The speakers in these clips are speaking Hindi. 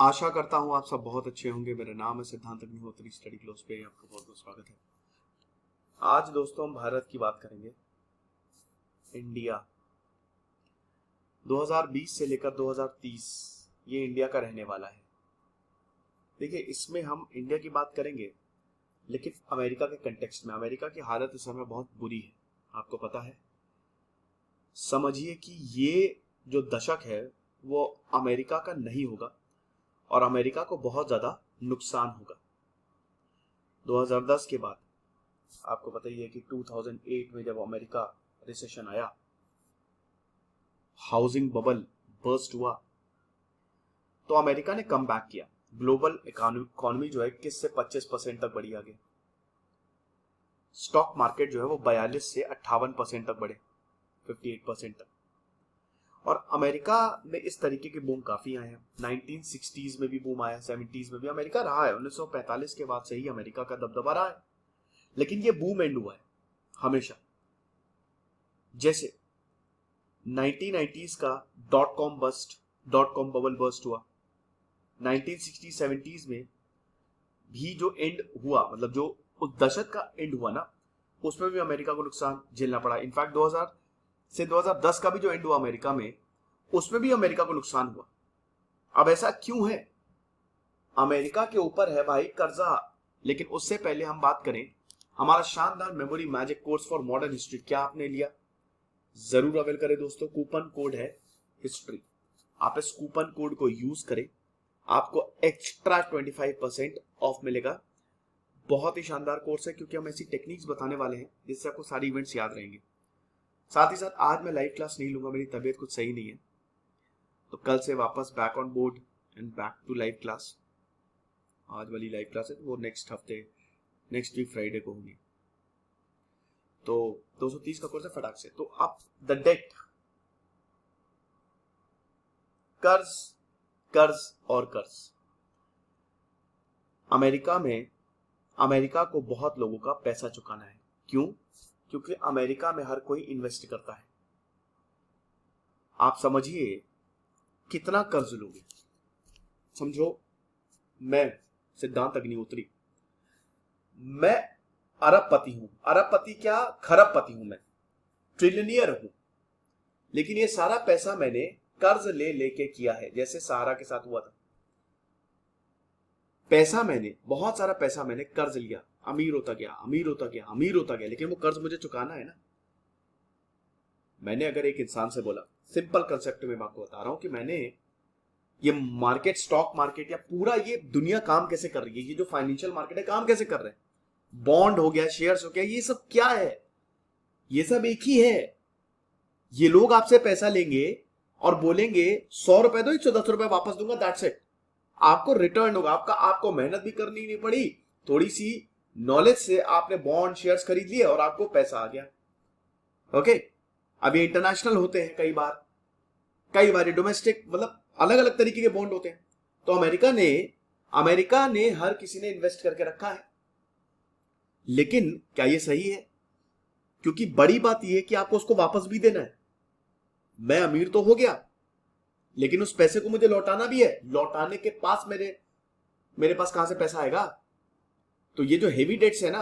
आशा करता हूं आप सब बहुत अच्छे होंगे। मेरा नाम है सिद्धांत अग्निहोत्री। स्टडी क्लोज पे आपका बहुत बहुत स्वागत है। आज दोस्तों हम भारत की बात करेंगे। इंडिया 2020 से लेकर 2030 ये इंडिया का रहने वाला है। देखिए, इसमें हम इंडिया की बात करेंगे लेकिन अमेरिका के कंटेक्स्ट में। अमेरिका की हालत इस समय बहुत बुरी है, आपको पता है। समझिए कि ये जो दशक है वो अमेरिका का नहीं होगा और अमेरिका को बहुत ज्यादा नुकसान होगा। 2010 के बाद आपको पता ही है कि 2008 में जब अमेरिका रिसेशन आया, हाउसिंग बबल बर्स्ट हुआ, तो अमेरिका ने कम बैक किया। ग्लोबल इकोनॉमी जो है 21 से 25% तक बढ़ी आगे। स्टॉक मार्केट जो है वो 42 से 58% तक बढ़े, 58% तक। और अमेरिका में इस तरीके के बूम काफी आए हैं। 1960s में भी बूम आया, 70s में भी अमेरिका रहा है। 1945 के बाद से ही अमेरिका का दबदबा रहा है, लेकिन ये बूम एंड हुआ है हमेशा। जैसे 1990s का डॉट कॉम बबल बस्ट हुआ। 1960s 70s में भी जो एंड हुआ, मतलब जो उस दशक का एंड हुआ ना, उसमें भी अमेरिका को नुकसान झेलना पड़ा। इनफैक्ट 2000 से 2010 का भी जो एंड हुआ अमेरिका में, उसमें भी अमेरिका को नुकसान हुआ। अब ऐसा क्यों है? अमेरिका के ऊपर है भाई कर्जा। लेकिन उससे पहले हम बात करें, हमारा शानदार memory magic course for modern history, क्या आपने लिया? जरूर अवेल करें दोस्तों। कूपन कोड है हिस्ट्री, आप इस कूपन कोड को यूज करें, आपको एक्स्ट्रा 25% ऑफ मिलेगा। बहुत ही शानदार कोर्स है, क्योंकि हम ऐसी टेक्निक्स बताने वाले हैं जिससे आपको सारी इवेंट्स याद रहेंगे। साथ ही साथ आज मैं लाइव क्लास नहीं लूंगा, मेरी तबीयत कुछ सही नहीं है, तो कल से वापस back on board and back to live class. आज वाली लाइव क्लास है वो नेक्स्ट वीक फ्राइडे को होगी। तो 230 का कोर्स है फटाक से। तो अब द डेट, कर्ज कर्ज और कर्ज। अमेरिका को बहुत लोगों का पैसा चुकाना है। क्यों? क्योंकि अमेरिका में हर कोई इन्वेस्ट करता है। आप समझिए कितना कर्ज लोगे। समझो, मैं सिद्धांत अग्निहोत्री, मैं अरबपति हूं। अरबपति क्या, खरबपति हूं मैं, ट्रिलियनियर हूं। लेकिन ये सारा पैसा मैंने कर्ज ले लेके किया है, जैसे सहारा के साथ हुआ था। बहुत सारा पैसा मैंने कर्ज लिया, अमीर होता गया, लेकिन वो कर्ज मुझे चुकाना है ना। मैंने अगर एक इंसान से बोला, सिंपल कंसेप्ट में मैं आपको बता रहा हूं कि मैंने ये मार्केट, स्टॉक मार्केट या पूरा ये दुनिया काम कैसे कर रही है, ये जो फाइनेंशियल मार्केट है काम कैसे कर रहे हैं, बॉन्ड हो गया, शेयर्स हो गया, ये सब क्या है? ये सब एक ही है। ये लोग आपसे पैसा लेंगे और बोलेंगे 100 रुपए दो, 110 रुपए वापस दूंगा, दैट्स इट। आपको रिटर्न होगा, आपको मेहनत भी करनी नहीं पड़ी, थोड़ी सी नॉलेज से आपने बॉन्ड शेयर्स खरीद लिए और आपको पैसा आ गया। ओके, अब ये इंटरनेशनल होते हैं, कई बार डोमेस्टिक, मतलब अलग अलग तरीके के बॉन्ड होते हैं। तो अमेरिका ने हर किसी ने इन्वेस्ट करके रखा है। लेकिन क्या ये सही है? क्योंकि बड़ी बात यह है कि आपको उसको वापस भी देना है। मैं अमीर तो हो गया, लेकिन उस पैसे को मुझे लौटाना भी है। लौटाने के पास मेरे पास कहां से पैसा आएगा? तो ये जो हेवी डेट्स है ना,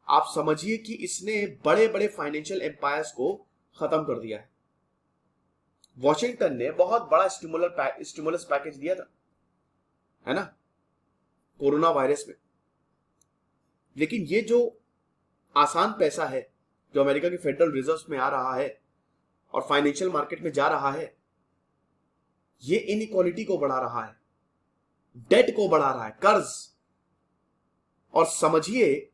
आप समझिए कि इसने बड़े बड़े फाइनेंशियल एम्पायर्स को खत्म कर दिया है। वॉशिंगटन ने बहुत बड़ा स्टिमुलस पैकेज दिया था, है ना, कोरोना वायरस में। लेकिन ये जो आसान पैसा है जो अमेरिका के फेडरल रिजर्व में आ रहा है और फाइनेंशियल मार्केट में जा रहा है, ये इनइक्वालिटी को बढ़ा रहा है, डेट को बढ़ा रहा है, कर्ज। और समझिए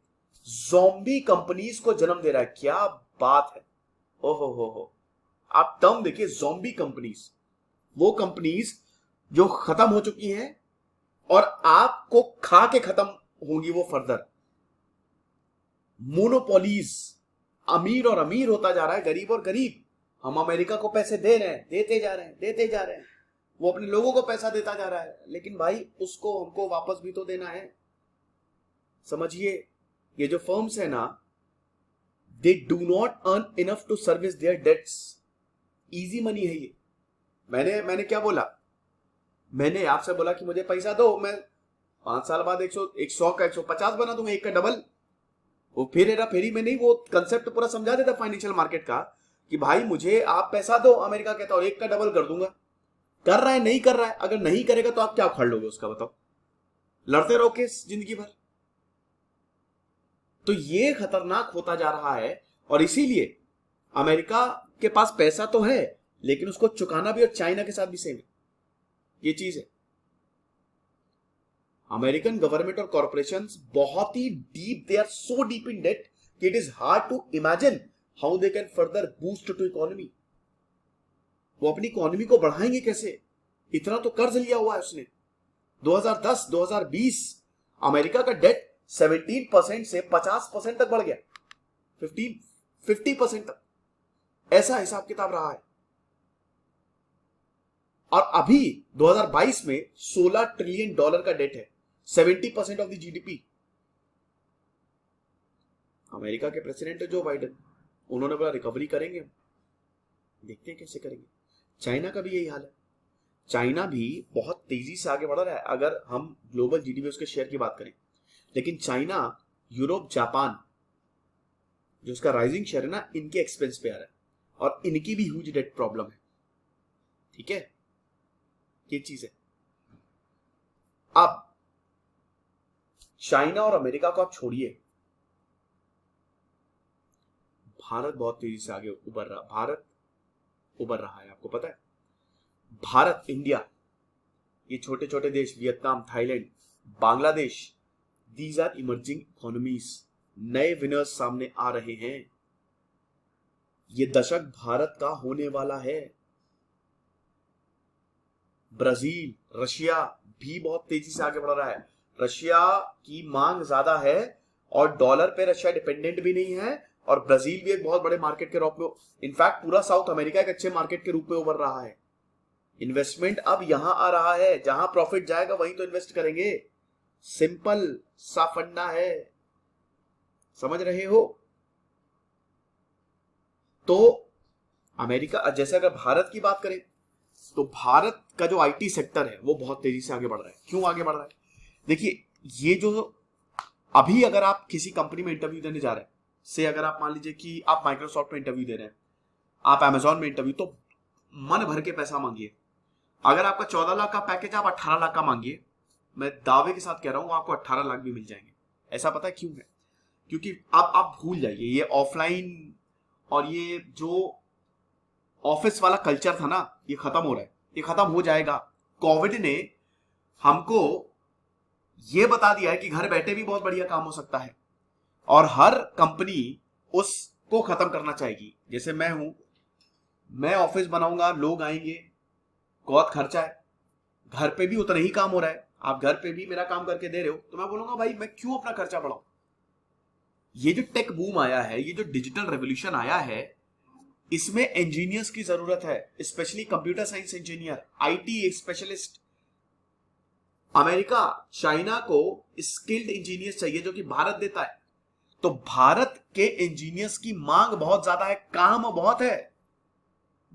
ज़ॉम्बी कंपनीज को जन्म दे रहा है। क्या बात है! हो, आप टर्म देखिए, ज़ॉम्बी कंपनीज, वो कंपनीज जो खत्म हो चुकी हैं और आपको खा के खत्म होंगी वो फर्दर। मोनोपोलीज, अमीर और अमीर होता जा रहा है, गरीब और गरीब। हम अमेरिका को पैसे दे रहे हैं, देते जा रहे हैं, वो अपने लोगों को पैसा देता जा रहा है, लेकिन भाई उसको हमको वापस भी तो देना है। समझिए, ये जो फर्म्स है ना, they do not earn enough to service their debts. Easy money है ये। मैंने क्या बोला? मैंने आपसे बोला कि मुझे पैसा दो, मैं 5 साल बाद 100 का 150 बना दूंगा, एक का डबल। वो फिर हेरा फेरी में नहीं, वो कंसेप्ट पूरा समझा देता फाइनेंशियल मार्केट का कि भाई मुझे आप पैसा दो, अमेरिका कहता हो एक का डबल कर दूंगा। कर रहा है नहीं कर रहा है, अगर नहीं करेगा तो आप क्या उखाड़ लोगे उसका, बताओ? लड़ते रहो केस जिंदगी भर। तो ये खतरनाक होता जा रहा है, और इसीलिए अमेरिका के पास पैसा तो है लेकिन उसको चुकाना भी, और चाइना के साथ भी सेम है ये चीज है। अमेरिकन गवर्नमेंट और कॉर्पोरेशंस बहुत ही deep, they are so deep in debt कि it is hard to imagine how they can further boost to economy. वो अपनी इकोनॉमी को बढ़ाएंगे कैसे? इतना तो कर्ज लिया हुआ है उसने। 2010-2020 अमेरिका का डेट 17% से 50% तक बढ़ गया, 50% तक, ऐसा हिसाब किताब रहा है। और अभी 2022 में $16 ट्रिलियन का डेट है, 70% ऑफ द जीडीपी। अमेरिका के प्रेसिडेंट है जो बाइडेन, उन्होंने बोला रिकवरी करेंगे हम, देखते हैं कैसे करेंगे। चाइना का भी यही हाल है, चाइना भी बहुत तेजी से आगे बढ़ रहा है अगर हम ग्लोबल जीडीपी उसके शेयर की बात करें। लेकिन चाइना, यूरोप, जापान जो उसका राइजिंग शेयर है ना, इनके एक्सपेंस पे आ रहा है, और इनकी भी ह्यूज डेट प्रॉब्लम है। ठीक है, ये चीज है। अब चाइना और अमेरिका को आप छोड़िए, भारत बहुत तेजी से आगे उभर रहा, भारत उभर रहा है। आपको पता है भारत, इंडिया, ये छोटे छोटे देश, Vietnam, Thailand, Bangladesh, these are emerging economies, नए विनर्स सामने आ रहे हैं। ये दशक भारत का होने वाला है। ब्राजील, रशिया भी बहुत तेजी से आगे बढ़ रहा है। रशिया की मांग ज्यादा है और डॉलर पे रशिया डिपेंडेंट भी नहीं है, और ब्राजील भी एक बहुत बड़े मार्केट के रूप में, इनफैक्ट पूरा साउथ अमेरिका एक अच्छे मार्केट के रूप में उभर रहा है। इन्वेस्टमेंट अब यहां आ रहा है, जहां प्रॉफिट जाएगा वहीं तो इन्वेस्ट करेंगे। सिंपल सा फंडा है, समझ रहे हो? तो अमेरिका, जैसे अगर भारत की बात करें तो भारत का जो आईटी सेक्टर है वो बहुत तेजी से आगे बढ़ रहा है। क्यों आगे बढ़ रहा है? देखिए, ये जो अभी अगर आप किसी कंपनी में इंटरव्यू देने जा रहे हैं, से अगर आप मान लीजिए कि आप माइक्रोसॉफ्ट में इंटरव्यू दे रहे हैं, आप अमेजॉन में इंटरव्यू, तो मन भर के पैसा मांगिए। अगर आपका 14 लाख का पैकेज, आप 18 लाख का मांगिए, मैं दावे के साथ कह रहा हूं आपको 18 लाख भी मिल जाएंगे। ऐसा पता है क्यों है? क्योंकि आप भूल जाइए ये ऑफलाइन और ये जो ऑफिस वाला कल्चर था ना, ये खत्म हो रहा है, ये खत्म हो जाएगा। कोविड ने हमको ये बता दिया है कि घर बैठे भी बहुत बढ़िया काम हो सकता है, और हर कंपनी उसको खत्म करना चाहेगी। जैसे मैं हूं, मैं ऑफिस बनाऊंगा, लोग आएंगे, बहुत खर्चा है, घर पे भी उतना ही काम हो रहा है, आप घर पे भी मेरा काम करके दे रहे हो, तो मैं बोलूंगा भाई मैं क्यों अपना खर्चा बढ़ाऊं। ये जो टेक बूम आया है, ये जो डिजिटल रेवोल्यूशन आया है, इसमें इंजीनियर्स की जरूरत है, specially computer science engineer, IT specialist. America, China को स्किल्ड इंजीनियर्स चाहिए जो कि भारत देता है। तो भारत के इंजीनियर्स की मांग बहुत ज्यादा है, काम बहुत है,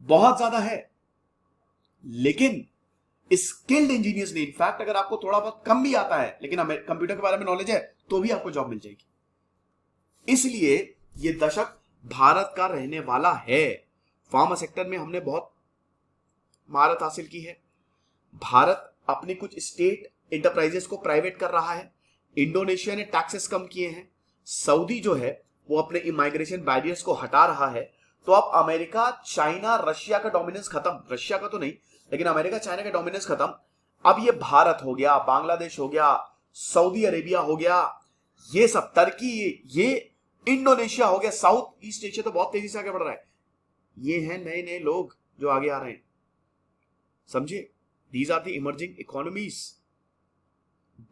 बहुत ज्यादा है, लेकिन स्किल्ड इंजीनियर्स नहीं। इनफैक्ट अगर आपको थोड़ा बहुत कम भी आता है लेकिन कंप्यूटर के बारे में नॉलेज है तो भी आपको जॉब मिल जाएगी। इसलिए यह दशक भारत का रहने वाला है। फार्मा सेक्टर में हमने बहुत महारत हासिल की है। भारत अपनी कुछ स्टेट इंटरप्राइजेस को प्राइवेट कर रहा है। इंडोनेशिया ने टैक्सेस कम किए हैं। सऊदी जो है वो अपने इमाइग्रेशन बैरियर्स को हटा रहा है। तो अब अमेरिका, चाइना, रशिया का डोमिनेंस खत्म, रशिया का तो नहीं लेकिन अमेरिका, चाइना का डोमिनेंस खत्म। अब ये भारत हो गया, बांग्लादेश हो गया, सऊदी अरेबिया हो गया, ये सब, टर्की, ये इंडोनेशिया हो गया, साउथ ईस्ट एशिया तो बहुत तेजी से आगे बढ़ रहा है। ये हैं नए नए लोग जो आगे आ रहे हैं, समझे? These are the emerging economies.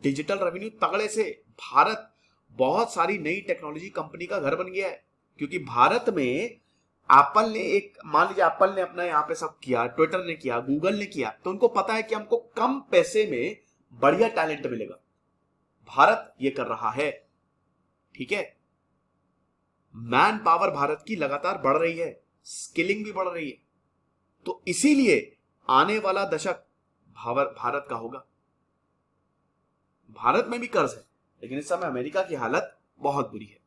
Digital revenue तगड़े से, भारत बहुत सारी नई टेक्नोलॉजी कंपनी का घर बन गया है, क्योंकि भारत में एप्पल ने एक, मान लीजिए एप्पल ने अपना यहाँ पे सब किया, ट्विटर ने किया, गूगल ने किया, तो उनको पता है कि हमको कम पैसे में बढ़िया टैलेंट मिलेगा। भारत ये कर रहा है, ठीक है? मैन पावर भारत की लगातार बढ़ रही है, स्किलिंग भी बढ़ रही है। तो इसीलिए आने वाला दशक भारत का होगा। भारत में भी कर्ज है, लेकिन इस समय अमेरिका की हालत बहुत बुरी है।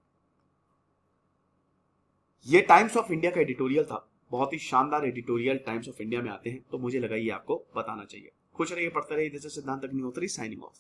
ये टाइम्स ऑफ इंडिया का एडिटोरियल था, बहुत ही शानदार एडिटोरियल टाइम्स ऑफ इंडिया में आते हैं, तो मुझे लगा ये आपको बताना चाहिए। खुश रहिए, पढ़ते रहिए। दिस इज सिद्धांत अग्निहोत्री साइनिंग ऑफ।